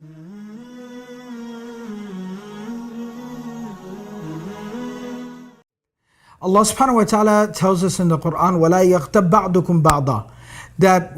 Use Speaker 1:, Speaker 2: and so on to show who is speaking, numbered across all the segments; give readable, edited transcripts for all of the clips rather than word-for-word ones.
Speaker 1: Allah subhanahu wa ta'ala tells us in the Quran, وَلَا يَغْتَبْ بَعْضُكُمْ بَعْضًا, that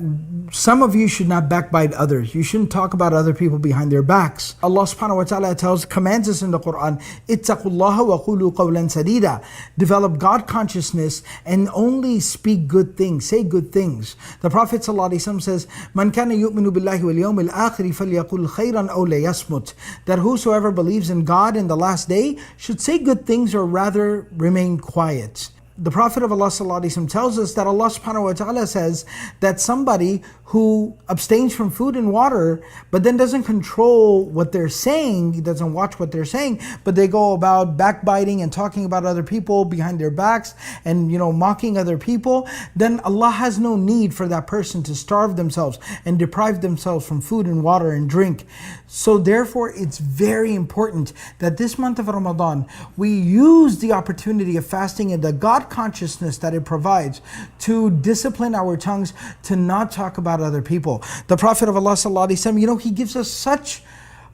Speaker 1: some of you should not backbite others. You shouldn't talk about other people behind their backs. Allah subhanahu wa ta'ala commands us in the Quran, اتَّقُوا اللَّهَ وَقُولُوا قَوْلًا سَدِيدًا, develop God consciousness and only speak good things, say good things. The Prophet ﷺ says, مَنْ كَانَ يُؤْمِنُ بِاللَّهِ وَالْيَوْمِ الْآخِرِ فَلْيَقُلْ خَيْرًا أَوْ لَيَصْمُتْ, that whosoever believes in God and the last day should say good things or rather remain quiet. The Prophet of Allah ﷺ tells us that Allah subhanahu wa ta'ala says that somebody who abstains from food and water but then doesn't control what they're saying, he doesn't watch what they're saying, but they go about backbiting and talking about other people behind their backs and mocking other people, then Allah has no need for that person to starve themselves and deprive themselves from food and water and drink. So therefore it's very important that this month of Ramadan we use the opportunity of fasting and the God consciousness that it provides to discipline our tongues to not talk about other people. The Prophet of Allah ﷺ, he gives us such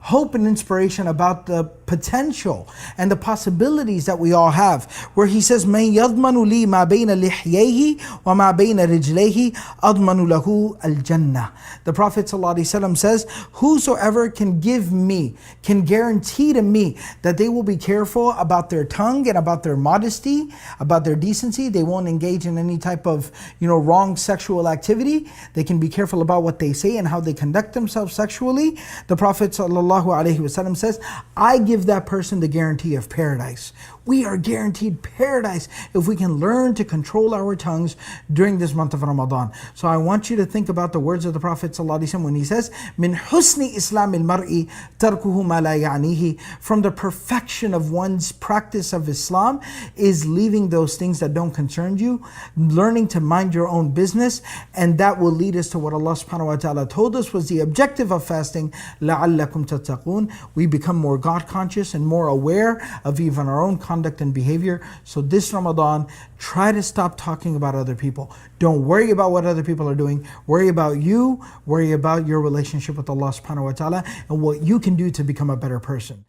Speaker 1: hope and inspiration about the potential and the possibilities that we all have, where he says, مَنْ يَضْمَنُ لِي مَا بَيْنَ لِحْيَيْهِ وَمَا بَيْنَ رِجْلَيْهِ أَضْمَنُ لَهُ الْجَنَّةِ. The Prophet ﷺ says, whosoever can give me, can guarantee to me that they will be careful about their tongue and about their modesty, about their decency, they won't engage in any type of wrong sexual activity, they can be careful about what they say and how they conduct themselves sexually. The Prophet ﷺ says, I give that person the guarantee of paradise. We are guaranteed paradise if we can learn to control our tongues during this month of Ramadan. So I want you to think about the words of the Prophet ﷺ when he says, "Min husni Islam al-mar'i tarkuhu ma la ya'nihi." From the perfection of one's practice of Islam is leaving those things that don't concern you, learning to mind your own business, and that will lead us to what Allah subhanahu wa ta'ala told us was the objective of fasting, لَعَلَّكُمْ تَتَّقُونَ. We become more God conscious and more aware of even our own conduct and behavior. So this Ramadan, try to stop talking about other people. Don't worry about what other people are doing. Worry about you. Worry about your relationship with Allah subhanahu wa ta'ala and what you can do to become a better person.